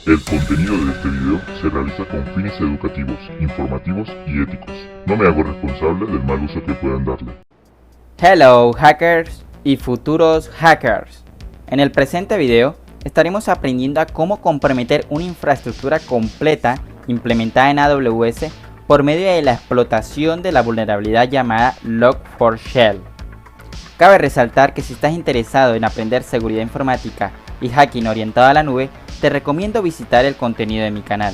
El contenido de este video se realiza con fines educativos, informativos y éticos. No me hago responsable del mal uso que puedan darle. Hello hackers y futuros hackers. En el presente video estaremos aprendiendo a cómo comprometer una infraestructura completa implementada en AWS por medio de la explotación de la vulnerabilidad llamada Log4Shell. Cabe resaltar que si estás interesado en aprender seguridad informática y hacking orientado a la nube, te recomiendo visitar el contenido de mi canal.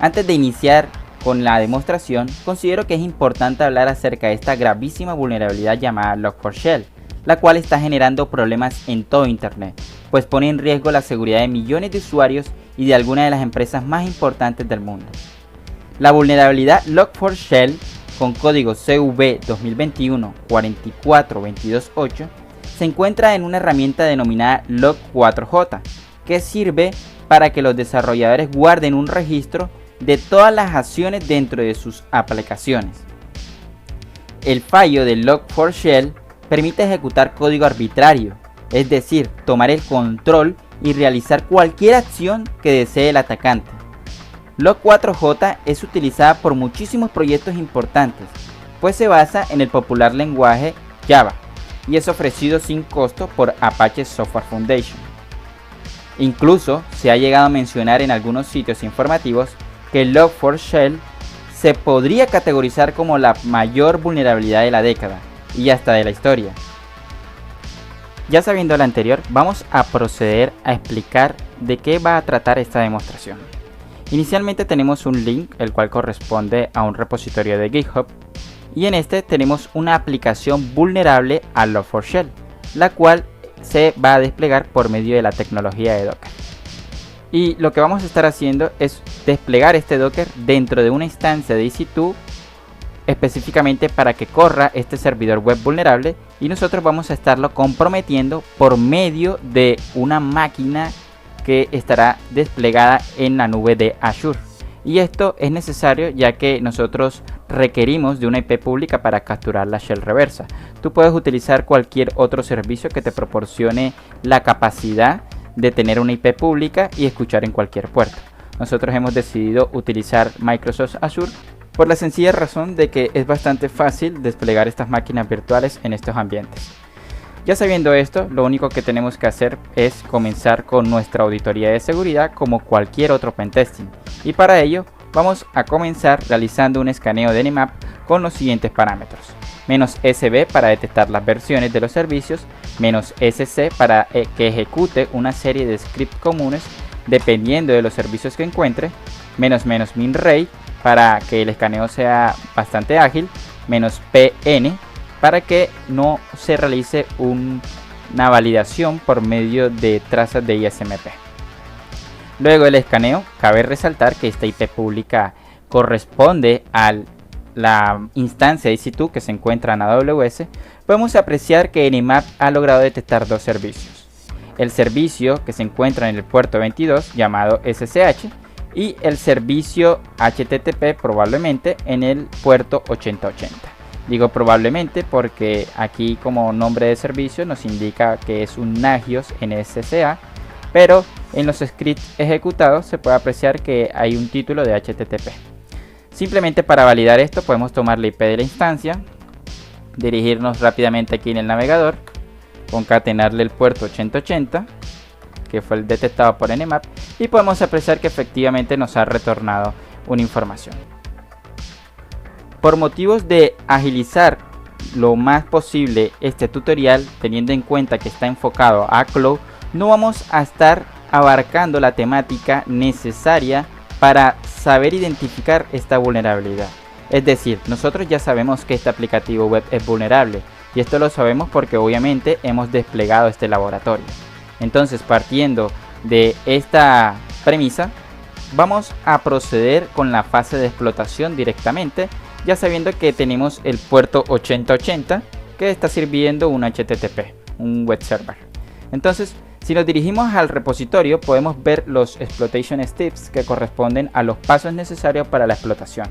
Antes de iniciar con la demostración, considero que es importante hablar acerca de esta gravísima vulnerabilidad llamada Log4Shell, la cual está generando problemas en todo internet, pues pone en riesgo la seguridad de millones de usuarios y de algunas de las empresas más importantes del mundo. La vulnerabilidad Log4Shell, con código CV 2021-44228, se encuentra en una herramienta denominada Log4j, que sirve para que los desarrolladores guarden un registro de todas las acciones dentro de sus aplicaciones. El fallo de Log4Shell permite ejecutar código arbitrario, es decir, tomar el control y realizar cualquier acción que desee el atacante. Log4j es utilizada por muchísimos proyectos importantes, pues se basa en el popular lenguaje Java y es ofrecido sin costo por Apache Software Foundation. Incluso se ha llegado a mencionar en algunos sitios informativos que Log4Shell se podría categorizar como la mayor vulnerabilidad de la década y hasta de la historia. Ya sabiendo lo anterior, vamos a proceder a explicar de qué va a tratar esta demostración. Inicialmente tenemos un link, el cual corresponde a un repositorio de GitHub, y en este tenemos una aplicación vulnerable a Log4Shell, la cual se va a desplegar por medio de la tecnología de Docker. Y lo que vamos a estar haciendo es desplegar este Docker dentro de una instancia de EC2 específicamente para que corra este servidor web vulnerable, y nosotros vamos a estarlo comprometiendo por medio de una máquina que estará desplegada en la nube de Azure. Y esto es necesario ya que nosotros requerimos de una IP pública para capturar la shell reversa. Tú puedes utilizar cualquier otro servicio que te proporcione la capacidad de tener una IP pública y escuchar en cualquier puerto. Nosotros hemos decidido utilizar Microsoft Azure por la sencilla razón de que es bastante fácil desplegar estas máquinas virtuales en estos ambientes. Ya sabiendo esto, lo único que tenemos que hacer es comenzar con nuestra auditoría de seguridad como cualquier otro pentesting, y para ello vamos a comenzar realizando un escaneo de Nmap con los siguientes parámetros: "-sb" para detectar las versiones de los servicios, "-sc" para que ejecute una serie de scripts comunes dependiendo de los servicios que encuentre, "-minrate" para que el escaneo sea bastante ágil, "-pn" para que no se realice una validación por medio de trazas de ISMP. Luego del escaneo, cabe resaltar que esta IP pública corresponde a la instancia EC2 que se encuentra en AWS. Podemos apreciar que Nmap ha logrado detectar dos servicios: el servicio que se encuentra en el puerto 22 llamado SSH y el servicio HTTP probablemente en el puerto 8080. Digo probablemente porque aquí como nombre de servicio nos indica que es un Nagios NSCA, pero en los scripts ejecutados se puede apreciar que hay un título de HTTP. Simplemente para validar esto podemos tomar la IP de la instancia, dirigirnos rápidamente aquí en el navegador, concatenarle el puerto 8080, que fue el detectado por Nmap, y podemos apreciar que efectivamente nos ha retornado una información. Por motivos de agilizar lo más posible este tutorial, teniendo en cuenta que está enfocado a cloud, no vamos a estar abarcando la temática necesaria para saber identificar esta vulnerabilidad. Es decir, nosotros ya sabemos que este aplicativo web es vulnerable, y esto lo sabemos porque obviamente hemos desplegado este laboratorio. Entonces, partiendo de esta premisa, vamos a proceder con la fase de explotación directamente, ya sabiendo que tenemos el puerto 8080 que está sirviendo un HTTP, un web server. Entonces, si nos dirigimos al repositorio, podemos ver los exploitation steps que corresponden a los pasos necesarios para la explotación,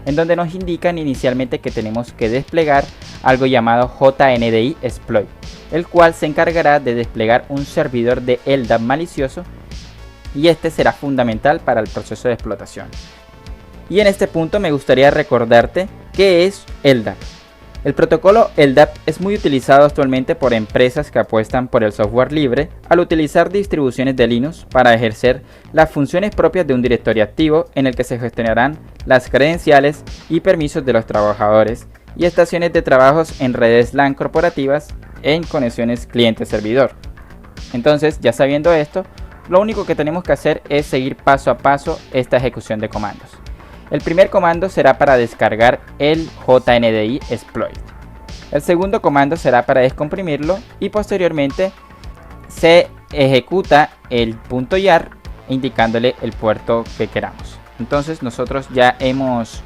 en donde nos indican inicialmente que tenemos que desplegar algo llamado JNDI exploit, el cual se encargará de desplegar un servidor de LDAP malicioso y este será fundamental para el proceso de explotación. Y en este punto me gustaría recordarte qué es LDAP. El protocolo LDAP es muy utilizado actualmente por empresas que apuestan por el software libre al utilizar distribuciones de Linux para ejercer las funciones propias de un directorio activo en el que se gestionarán las credenciales y permisos de los trabajadores y estaciones de trabajos en redes LAN corporativas en conexiones cliente-servidor. Entonces, ya sabiendo esto, lo único que tenemos que hacer es seguir paso a paso esta ejecución de comandos. El primer comando será para descargar el JNDI exploit. El segundo comando será para descomprimirlo y posteriormente se ejecuta el .jar indicándole el puerto que queramos. Entonces nosotros ya hemos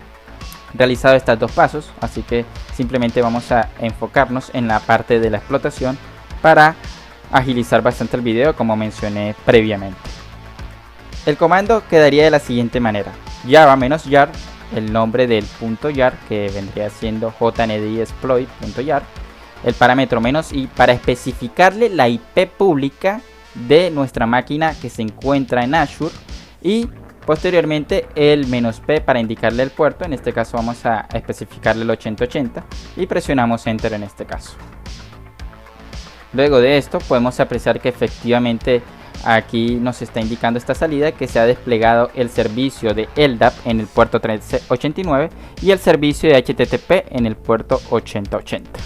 realizado estos dos pasos, así que simplemente vamos a enfocarnos en la parte de la explotación para agilizar bastante el video, como mencioné previamente. El comando quedaría de la siguiente manera: java-jar, el nombre del .jar que vendría siendo JNDI exploit.jar, el parámetro "-i" para especificarle la IP pública de nuestra máquina que se encuentra en Azure, y posteriormente el "-p" para indicarle el puerto. En este caso vamos a especificarle el 8080 y presionamos enter en este caso. Luego de esto podemos apreciar que efectivamente aquí nos está indicando esta salida que se ha desplegado el servicio de LDAP en el puerto 1389 y el servicio de HTTP en el puerto 8080.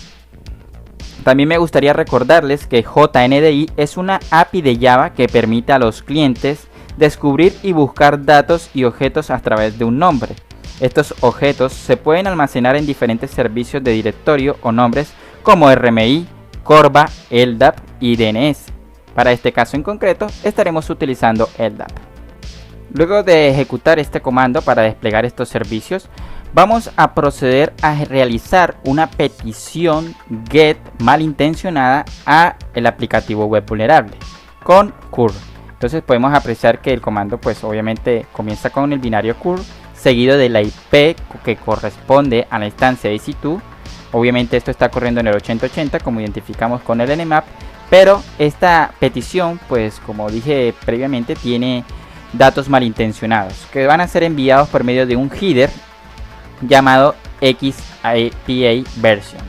También me gustaría recordarles que JNDI es una API de Java que permite a los clientes descubrir y buscar datos y objetos a través de un nombre. Estos objetos se pueden almacenar en diferentes servicios de directorio o nombres como RMI, Corba, LDAP y DNS. Para este caso en concreto estaremos utilizando LDAP. Luego de ejecutar este comando para desplegar estos servicios, vamos a proceder a realizar una petición GET malintencionada a el aplicativo web vulnerable con curl. Entonces podemos apreciar que el comando pues obviamente comienza con el binario curl seguido de la IP que corresponde a la instancia de EC2. Obviamente esto está corriendo en el 8080 como identificamos con el nmap, pero esta petición pues como dije previamente tiene datos malintencionados que van a ser enviados por medio de un header llamado XAPA version.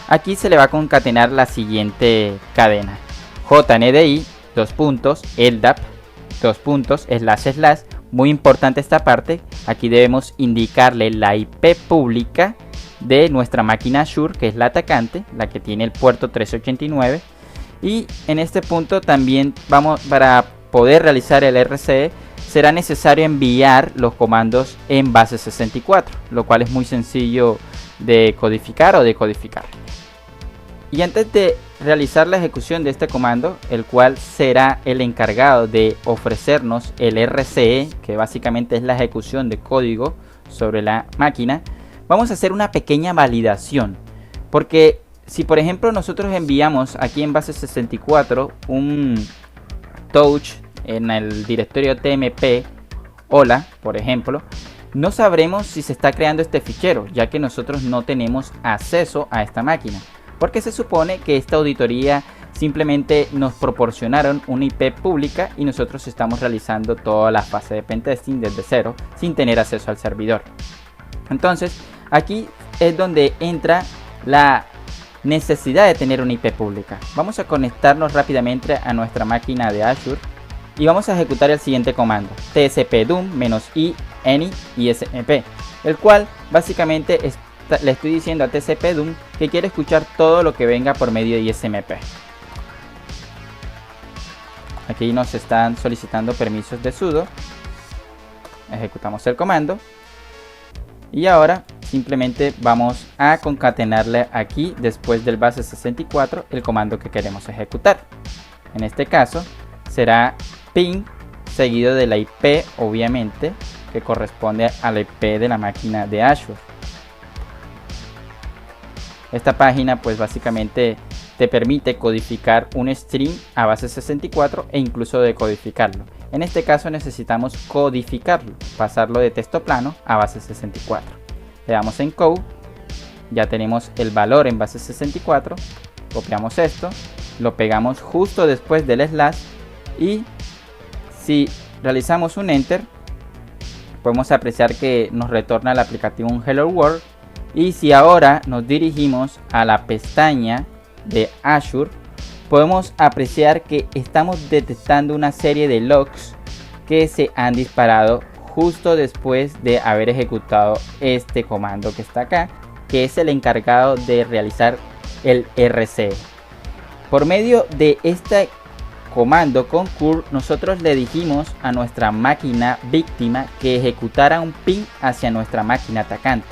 Aquí se le va a concatenar la siguiente cadena: JNDI, LDAP, // muy importante esta parte. Aquí debemos indicarle la IP pública de nuestra máquina Azure, que es la atacante, la que tiene el puerto 1389, y en este punto también para poder realizar el RCE será necesario enviar los comandos en base 64, lo cual es muy sencillo de codificar o decodificar. Y antes de realizar la ejecución de este comando, el cual será el encargado de ofrecernos el RCE, que básicamente es la ejecución de código sobre la máquina, vamos a hacer una pequeña validación, porque si por ejemplo nosotros enviamos aquí en base 64 un touch en el directorio tmp hola, por ejemplo, no sabremos si se está creando este fichero, ya que nosotros no tenemos acceso a esta máquina, porque se supone que esta auditoría simplemente nos proporcionaron una IP pública y nosotros estamos realizando toda la fase de pentesting desde cero sin tener acceso al servidor. Entonces aquí es donde entra la necesidad de tener una IP pública. Vamos a conectarnos rápidamente a nuestra máquina de Azure y vamos a ejecutar el siguiente comando: tspdum -i any ismp, el cual básicamente le estoy diciendo a tspdum que quiere escuchar todo lo que venga por medio de ismp. Aquí nos están solicitando permisos de sudo. Ejecutamos el comando y ahora simplemente vamos a concatenarle aquí después del base 64 el comando que queremos ejecutar. En este caso será ping seguido de la IP, obviamente, que corresponde a la IP de la máquina de Azure. Esta página pues básicamente te permite codificar un string a base 64 e incluso decodificarlo. En este caso necesitamos codificarlo, pasarlo de texto plano a base 64. Le damos en code, ya tenemos el valor en base 64, copiamos esto, lo pegamos justo después del slash y si realizamos un enter, podemos apreciar que nos retorna el aplicativo un Hello World. Y si ahora nos dirigimos a la pestaña de Azure, podemos apreciar que estamos detectando una serie de logs que se han disparado justo después de haber ejecutado este comando que está acá, que es el encargado de realizar el RCE. Por medio de este comando con curl, nosotros le dijimos a nuestra máquina víctima que ejecutara un ping hacia nuestra máquina atacante.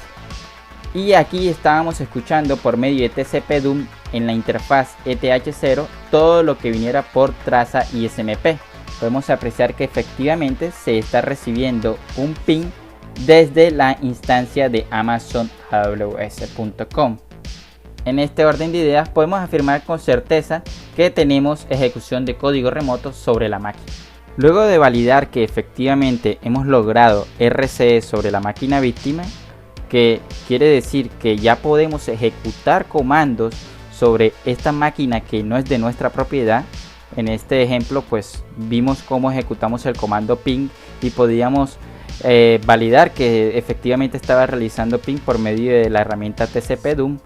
Y aquí estábamos escuchando por medio de TCP/DUM en la interfaz ETH0 todo lo que viniera por traza ISMP. Podemos apreciar que efectivamente se está recibiendo un ping desde la instancia de Amazon AWS.com. En este orden de ideas podemos afirmar con certeza que tenemos ejecución de código remoto sobre la máquina. Luego de validar que efectivamente hemos logrado RCE sobre la máquina víctima, que quiere decir que ya podemos ejecutar comandos sobre esta máquina que no es de nuestra propiedad. En este ejemplo pues vimos cómo ejecutamos el comando ping y podíamos validar que efectivamente estaba realizando ping por medio de la herramienta TCP/DUM.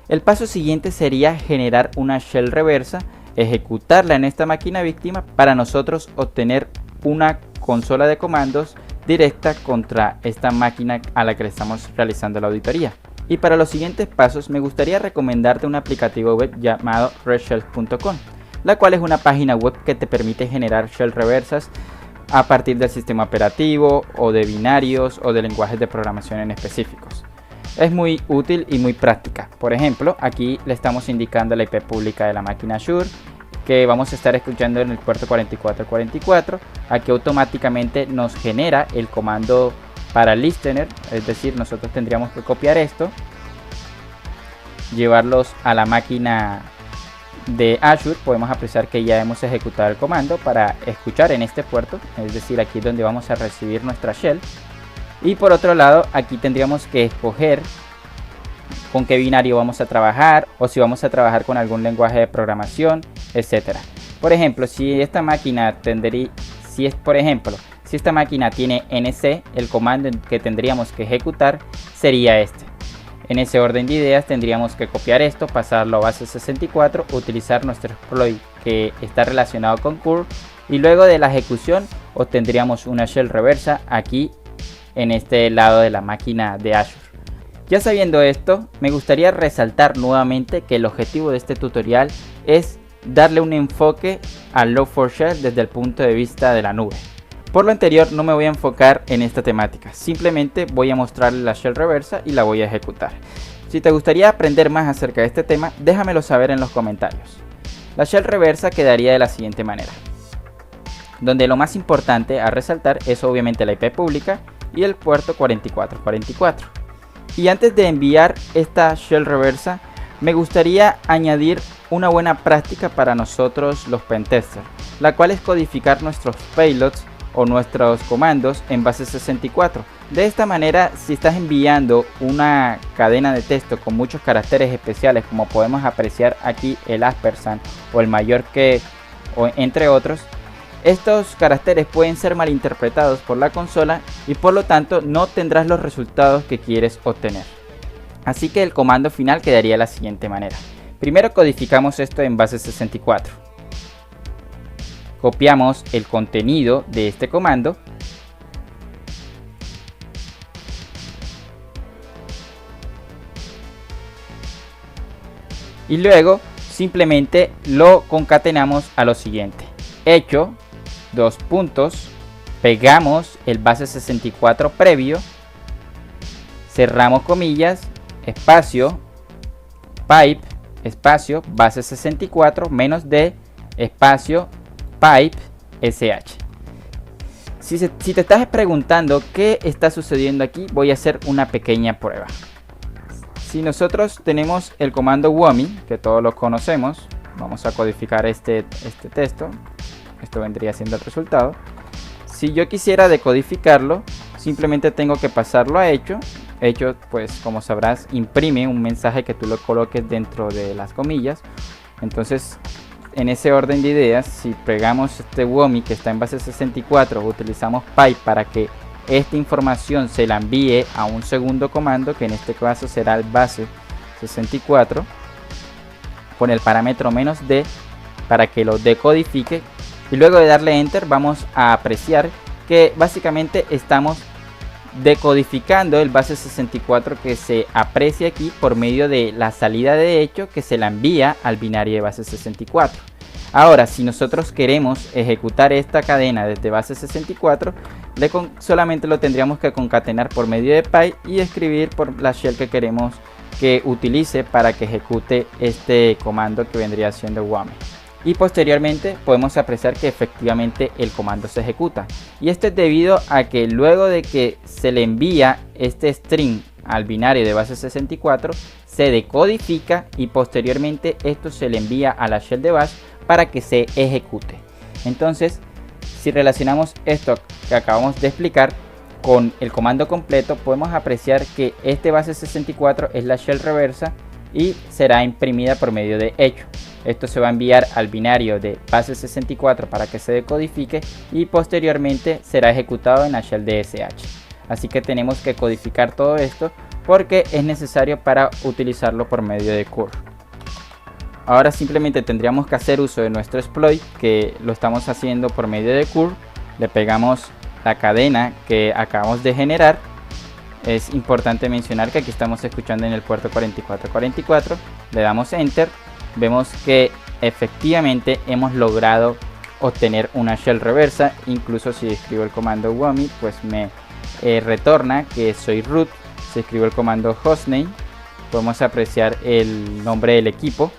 El paso siguiente sería generar una shell reversa, ejecutarla en esta máquina víctima para nosotros obtener una consola de comandos directa contra esta máquina a la que le estamos realizando la auditoría. Y para los siguientes pasos me gustaría recomendarte un aplicativo web llamado redshell.com, la cual es una página web que te permite generar shell reversas a partir del sistema operativo o de binarios o de lenguajes de programación en específicos. Es muy útil y muy práctica. Por ejemplo, aquí le estamos indicando la IP pública de la máquina Azure que vamos a estar escuchando en el puerto 4444. Aquí automáticamente nos genera el comando para listener, es decir, nosotros tendríamos que copiar esto, llevarlos a la máquina de Azure. Podemos apreciar que ya hemos ejecutado el comando para escuchar en este puerto, es decir, aquí donde vamos a recibir nuestra shell. Y por otro lado, aquí tendríamos que escoger con qué binario vamos a trabajar o si vamos a trabajar con algún lenguaje de programación, etcétera. Por ejemplo, si esta máquina si esta máquina tiene NC, el comando que tendríamos que ejecutar sería este. En ese orden de ideas tendríamos que copiar esto, pasarlo a base 64, utilizar nuestro exploit que está relacionado con curl y luego de la ejecución obtendríamos una shell reversa aquí en este lado de la máquina de Azure. Ya sabiendo esto, me gustaría resaltar nuevamente que el objetivo de este tutorial es darle un enfoque al Log4Shell desde el punto de vista de la nube. Por lo anterior no me voy a enfocar en esta temática, simplemente voy a mostrarle la shell reversa y la voy a ejecutar. Si te gustaría aprender más acerca de este tema, déjamelo saber en los comentarios. La shell reversa quedaría de la siguiente manera, donde lo más importante a resaltar es obviamente la IP pública y el puerto 4444. Y antes de enviar esta shell reversa, me gustaría añadir una buena práctica para nosotros los pentesters, la cual es codificar nuestros payloads o nuestros comandos en base 64. De esta manera, si estás enviando una cadena de texto con muchos caracteres especiales, como podemos apreciar aquí el ampersand o el mayor que, o entre otros, estos caracteres pueden ser malinterpretados por la consola y por lo tanto no tendrás los resultados que quieres obtener. Así que el comando final quedaría de la siguiente manera. Primero codificamos esto en base 64. Copiamos el contenido de este comando. Y luego simplemente lo concatenamos a lo siguiente. Hecho, dos puntos, pegamos el base 64 previo, cerramos comillas, espacio, pipe, espacio, base 64, menos d, espacio, pipe, sh. Si te estás preguntando qué está sucediendo aquí, voy a hacer una pequeña prueba. Si nosotros tenemos el comando whomi, que todos lo conocemos, vamos a codificar este texto. Esto vendría siendo el resultado. Si yo quisiera decodificarlo, simplemente tengo que pasarlo a hecho. Hecho, pues como sabrás, imprime un mensaje que tú lo coloques dentro de las comillas. Entonces en ese orden de ideas, si pegamos este WOMI que está en base 64, utilizamos pipe para que esta información se la envíe a un segundo comando, que en este caso será el base 64, con el parámetro "-d", para que lo decodifique, y luego de darle enter vamos a apreciar que básicamente estamos decodificando el base 64 que se aprecia aquí por medio de la salida de hecho que se la envía al binario de base 64. Ahora, si nosotros queremos ejecutar esta cadena desde base 64, solamente lo tendríamos que concatenar por medio de pipe y escribir por la shell que queremos que utilice para que ejecute este comando que vendría siendo WAMI. Y posteriormente podemos apreciar que efectivamente el comando se ejecuta, y esto es debido a que luego de que se le envía este string al binario de base 64 se decodifica y posteriormente esto se le envía a la shell de bash para que se ejecute. Entonces, si relacionamos esto que acabamos de explicar con el comando completo, podemos apreciar que este base 64 es la shell reversa y será imprimida por medio de hecho. Esto se va a enviar al binario de base 64 para que se decodifique y posteriormente será ejecutado en la shell de SH. Así que tenemos que codificar todo esto porque es necesario para utilizarlo por medio de curl. Ahora simplemente tendríamos que hacer uso de nuestro exploit, que lo estamos haciendo por medio de curl. Le pegamos la cadena que acabamos de generar. Es importante mencionar que aquí estamos escuchando en el puerto 4444. Le damos enter. Vemos que efectivamente hemos logrado obtener una shell reversa. Incluso si escribo el comando WAMI, pues me retorna que soy root. Si escribo el comando hostname, podemos apreciar el nombre del equipo.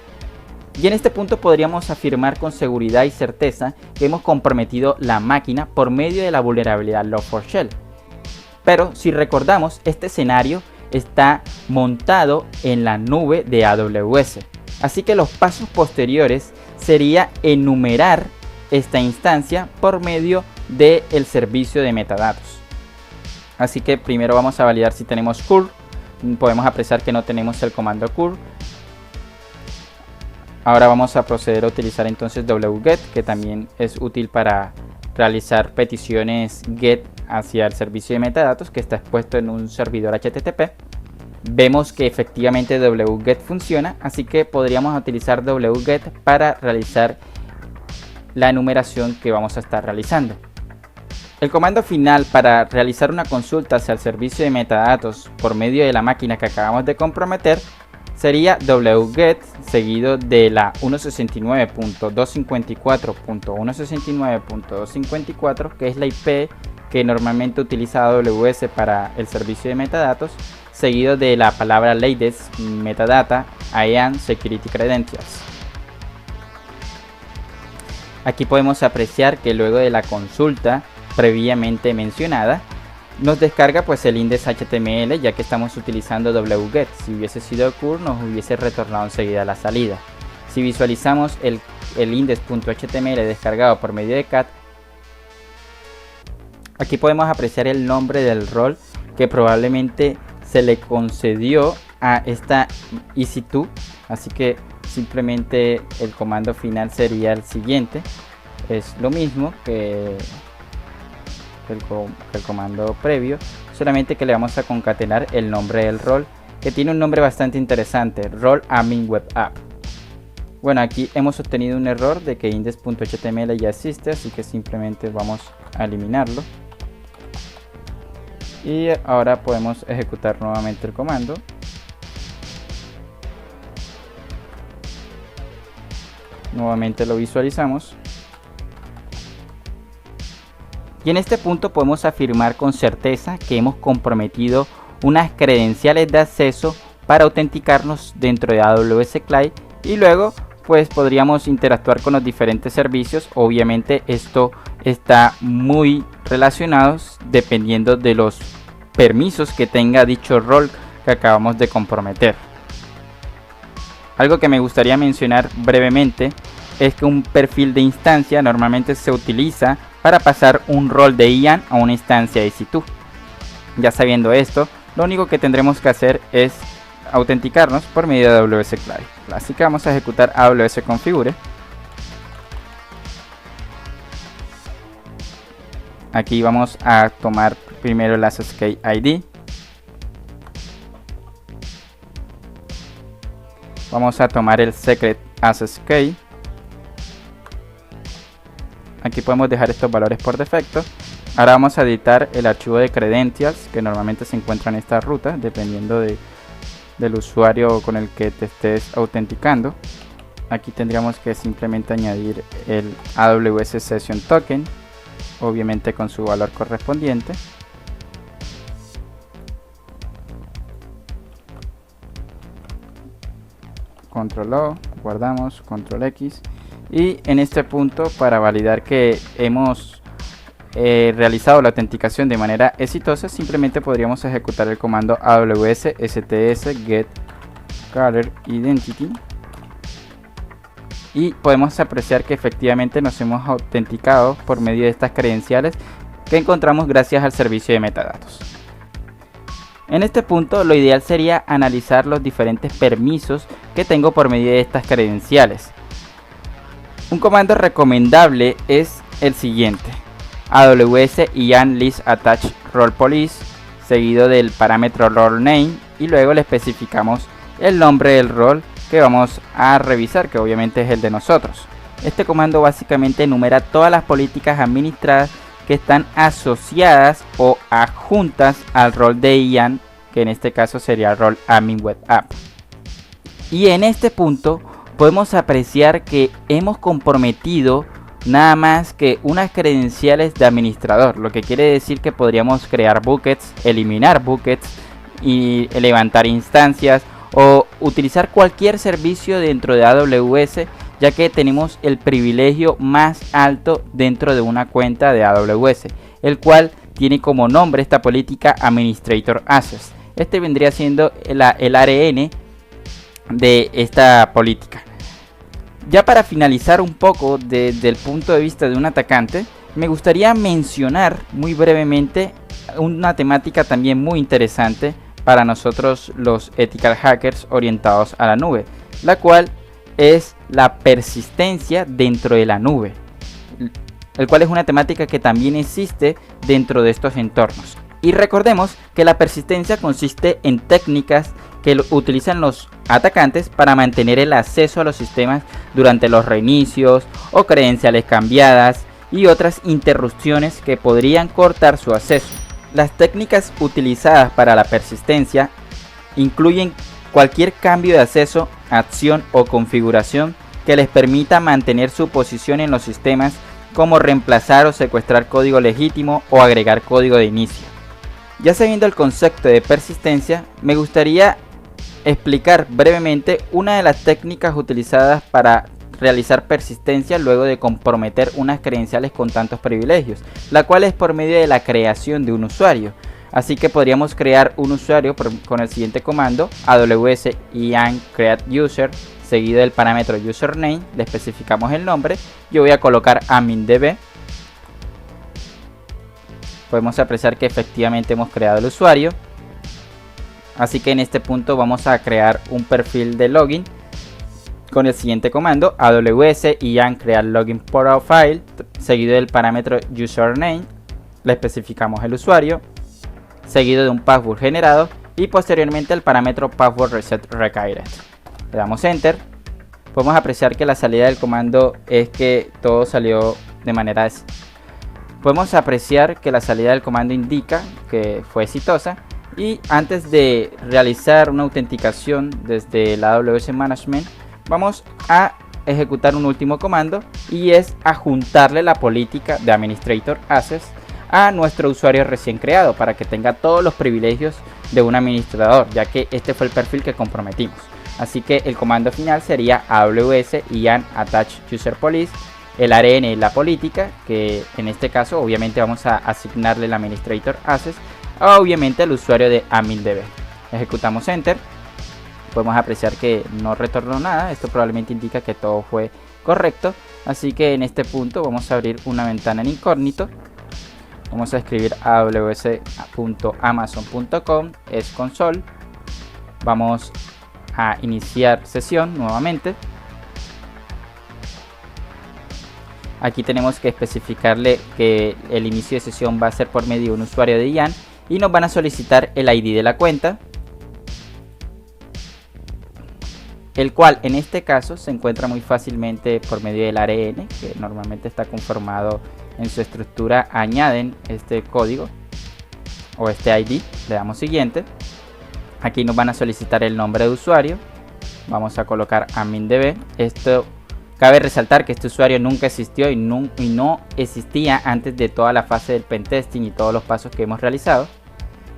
Y en este punto podríamos afirmar con seguridad y certeza que hemos comprometido la máquina por medio de la vulnerabilidad Log4Shell. Pero si recordamos, este escenario está montado en la nube de AWS. Así que los pasos posteriores sería enumerar esta instancia por medio del servicio de metadatos. Así que primero vamos a validar si tenemos curl. Podemos apreciar que no tenemos el comando curl. Ahora vamos a proceder a utilizar entonces wget, que también es útil para realizar peticiones get hacia el servicio de metadatos que está expuesto en un servidor HTTP. Vemos que efectivamente wget funciona, así que podríamos utilizar wget para realizar la enumeración que vamos a estar realizando. El comando final para realizar una consulta hacia el servicio de metadatos por medio de la máquina que acabamos de comprometer sería wget seguido de la 169.254.169.254, que es la IP que normalmente utiliza AWS para el servicio de metadatos, seguido de la palabra latest metadata IAM security credentials. Aquí podemos apreciar que luego de la consulta previamente mencionada nos descarga pues el index.html, ya que estamos utilizando wget. Si hubiese sido curl nos hubiese retornado enseguida la salida. Si visualizamos el index.html descargado por medio de cat, aquí podemos apreciar el nombre del rol que probablemente se le concedió a esta EC2, así que simplemente el comando final sería el siguiente. Es lo mismo que el comando previo, solamente que le vamos a concatenar el nombre del rol, que tiene un nombre bastante interesante: role admin web app. Bueno, aquí hemos obtenido un error de que index.html ya existe, así que simplemente vamos a eliminarlo. Y ahora podemos ejecutar nuevamente el comando. Nuevamente lo visualizamos. Y en este punto podemos afirmar con certeza que hemos comprometido unas credenciales de acceso para autenticarnos dentro de AWS Cloud, y luego pues podríamos interactuar con los diferentes servicios. Obviamente esto está muy relacionado dependiendo de los permisos que tenga dicho rol que acabamos de comprometer. Algo que me gustaría mencionar brevemente es que un perfil de instancia normalmente se utiliza para pasar un rol de IAM a una instancia EC2. Ya sabiendo esto, lo único que tendremos que hacer es autenticarnos por medio de AWS Cloud. Así que vamos a ejecutar AWS configure. Aquí vamos a tomar primero el Access Key ID. Vamos a tomar el Secret Access Key. Aquí podemos dejar estos valores por defecto. Ahora vamos a editar el archivo de credentials que normalmente se encuentra en esta ruta, dependiendo del usuario con el que te estés autenticando. Aquí tendríamos que simplemente añadir el AWS Session Token, obviamente con su valor correspondiente. Control O, guardamos, Control X, y en este punto, para validar que hemos realizado la autenticación de manera exitosa, simplemente podríamos ejecutar el comando AWS STS get caller identity y podemos apreciar que efectivamente nos hemos autenticado por medio de estas credenciales que encontramos gracias al servicio de metadatos. En este punto, lo ideal sería analizar los diferentes permisos que tengo por medio de estas credenciales. Un comando recomendable es el siguiente: AWS IAM list attach role police, seguido del parámetro role name, y luego le especificamos el nombre del rol que vamos a revisar, que obviamente es el de nosotros. Este comando básicamente enumera todas las políticas administradas que están asociadas o adjuntas al rol de IAM, que en este caso sería el rol admin web app. Y en este punto podemos apreciar que hemos comprometido nada más que unas credenciales de administrador, lo que quiere decir que podríamos crear buckets, eliminar buckets y levantar instancias o utilizar cualquier servicio dentro de AWS, ya que tenemos el privilegio más alto dentro de una cuenta de AWS, el cual tiene como nombre esta política Administrator Access. Este vendría siendo el ARN de esta política. Ya para finalizar un poco desde el punto de vista de un atacante, me gustaría mencionar muy brevemente una temática también muy interesante para nosotros los ethical hackers orientados a la nube, la cual es la persistencia dentro de la nube, el cual es una temática que también existe dentro de estos entornos. Y recordemos que la persistencia consiste en técnicas que utilizan los atacantes para mantener el acceso a los sistemas durante los reinicios o credenciales cambiadas y otras interrupciones que podrían cortar su acceso. Las técnicas utilizadas para la persistencia incluyen cualquier cambio de acceso, acción o configuración que les permita mantener su posición en los sistemas, como reemplazar o secuestrar código legítimo o agregar código de inicio. Ya sabiendo el concepto de persistencia, me gustaría explicar brevemente una de las técnicas utilizadas para realizar persistencia luego de comprometer unas credenciales con tantos privilegios, la cual es por medio de la creación de un usuario. Así que podríamos crear un usuario con el siguiente comando: AWS IAM create user, seguido del parámetro username, le especificamos el nombre. Yo voy a colocar admin.db. Podemos apreciar que efectivamente hemos creado el usuario. Así que en este punto vamos a crear un perfil de login con el siguiente comando: AWS IAM create login profile, seguido del parámetro username, le especificamos el usuario, seguido de un password generado y posteriormente el parámetro password reset required. Le damos enter. Podemos apreciar que la salida del comando es que todo salió de manera Podemos apreciar que la salida del comando indica que fue exitosa. Y antes de realizar una autenticación desde el AWS Management, vamos a ejecutar un último comando, y es adjuntarle la política de Administrator Access a nuestro usuario recién creado para que tenga todos los privilegios de un administrador, ya que este fue el perfil que comprometimos. Así que el comando final sería AWS IAM attach user police, el ARN es la política, que en este caso obviamente vamos a asignarle el Administrator Access obviamente al usuario de admin.db. Ejecutamos enter. Podemos apreciar que no retornó nada. Esto probablemente indica que todo fue correcto. Así que en este punto vamos a abrir una ventana en incógnito. Vamos a escribir aws.amazon.com es console. Vamos a iniciar sesión nuevamente. Aquí tenemos que especificarle que el inicio de sesión va a ser por medio de un usuario de IAN y nos van a solicitar el ID de la cuenta, el cual en este caso se encuentra muy fácilmente por medio del ARN, que normalmente está conformado en su estructura. Añaden este código o este ID, le damos siguiente. Aquí nos van a solicitar el nombre de usuario, vamos a colocar admindb. Esto cabe resaltar que este usuario nunca existió y no existía antes de toda la fase del pentesting y todos los pasos que hemos realizado.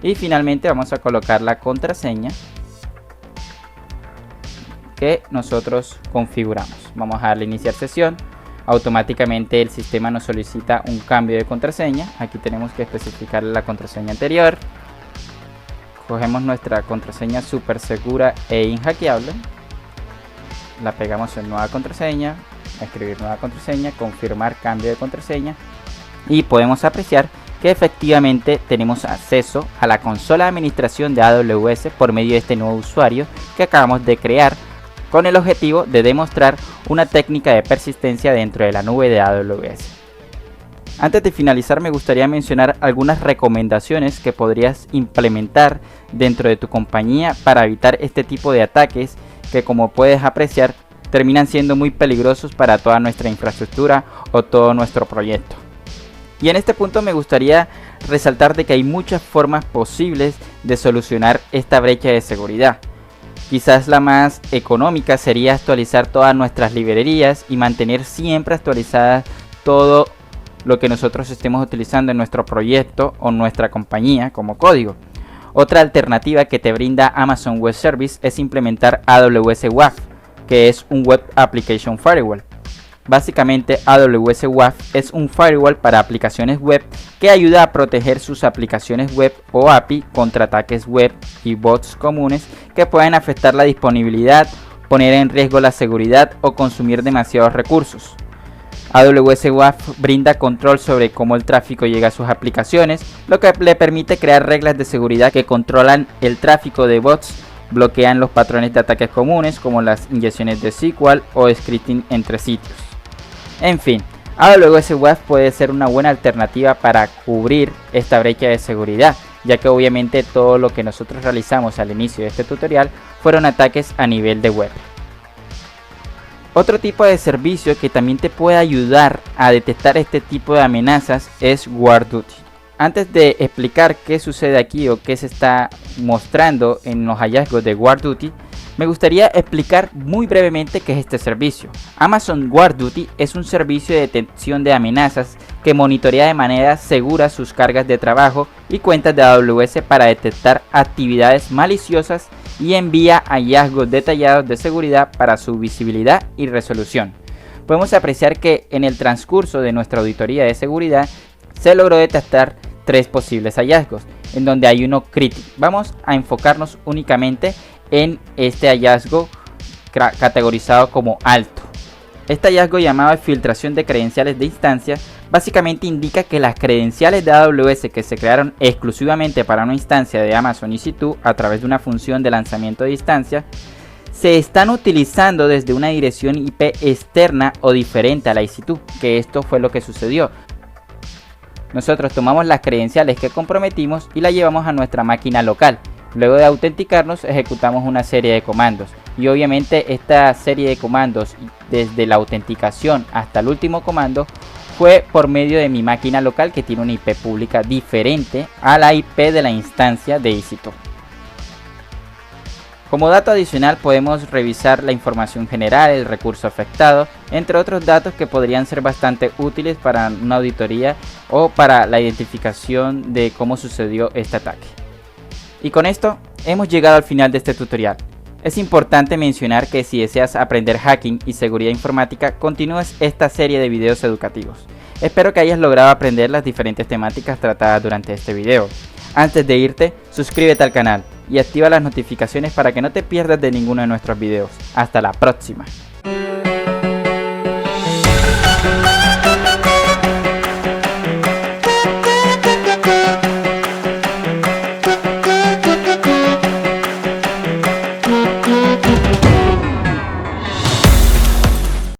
Y finalmente vamos a colocar la contraseña que nosotros configuramos. Vamos a darle iniciar sesión. Automáticamente el sistema nos solicita un cambio de contraseña. Aquí tenemos que especificar la contraseña anterior. Cogemos nuestra contraseña súper segura e inhackeable, la pegamos en nueva contraseña, escribir nueva contraseña, confirmar cambio de contraseña, y podemos apreciar que efectivamente tenemos acceso a la consola de administración de AWS por medio de este nuevo usuario que acabamos de crear, con el objetivo de demostrar una técnica de persistencia dentro de la nube de AWS. Antes de finalizar, me gustaría mencionar algunas recomendaciones que podrías implementar dentro de tu compañía para evitar este tipo de ataques que, como puedes apreciar, terminan siendo muy peligrosos para toda nuestra infraestructura o todo nuestro proyecto. Y en este punto me gustaría resaltar de que hay muchas formas posibles de solucionar esta brecha de seguridad. Quizás la más económica sería actualizar todas nuestras librerías y mantener siempre actualizadas todo lo que nosotros estemos utilizando en nuestro proyecto o nuestra compañía como código. Otra alternativa que te brinda Amazon Web Service es implementar AWS WAF, que es un Web Application Firewall. Básicamente, AWS WAF es un firewall para aplicaciones web que ayuda a proteger sus aplicaciones web o API contra ataques web y bots comunes que pueden afectar la disponibilidad, poner en riesgo la seguridad o consumir demasiados recursos. AWS WAF brinda control sobre cómo el tráfico llega a sus aplicaciones, lo que le permite crear reglas de seguridad que controlan el tráfico de bots, bloquean los patrones de ataques comunes como las inyecciones de SQL o scripting entre sitios. En fin, AWS WAF puede ser una buena alternativa para cubrir esta brecha de seguridad, ya que obviamente todo lo que nosotros realizamos al inicio de este tutorial fueron ataques a nivel de web. Otro tipo de servicio que también te puede ayudar a detectar este tipo de amenazas es WarDuty. Antes de explicar qué sucede aquí o qué se está mostrando en los hallazgos de WarDuty, me gustaría explicar muy brevemente qué es este servicio. Amazon WarDuty es un servicio de detección de amenazas que monitorea de manera segura sus cargas de trabajo y cuentas de AWS para detectar actividades maliciosas y envía hallazgos detallados de seguridad para su visibilidad y resolución. Podemos apreciar que en el transcurso de nuestra auditoría de seguridad se logró detectar 3 posibles hallazgos, en donde hay uno crítico. Vamos a enfocarnos únicamente en este hallazgo categorizado como alto. Este hallazgo, llamado filtración de credenciales de instancia, básicamente indica que las credenciales de AWS que se crearon exclusivamente para una instancia de Amazon EC2 a través de una función de lanzamiento de instancia se están utilizando desde una dirección IP externa o diferente a la EC2, que esto fue lo que sucedió. Nosotros tomamos las credenciales que comprometimos y las llevamos a nuestra máquina local. Luego de autenticarnos, ejecutamos una serie de comandos. Y obviamente esta serie de comandos, desde la autenticación hasta el último comando, fue por medio de mi máquina local, que tiene una IP pública diferente a la IP de la instancia de EC2. Como dato adicional, podemos revisar la información general, el recurso afectado, entre otros datos que podrían ser bastante útiles para una auditoría o para la identificación de cómo sucedió este ataque. Y con esto hemos llegado al final de este tutorial. Es importante mencionar que si deseas aprender hacking y seguridad informática, continúes esta serie de videos educativos. Espero que hayas logrado aprender las diferentes temáticas tratadas durante este video. Antes de irte, suscríbete al canal y activa las notificaciones para que no te pierdas de ninguno de nuestros videos. Hasta la próxima.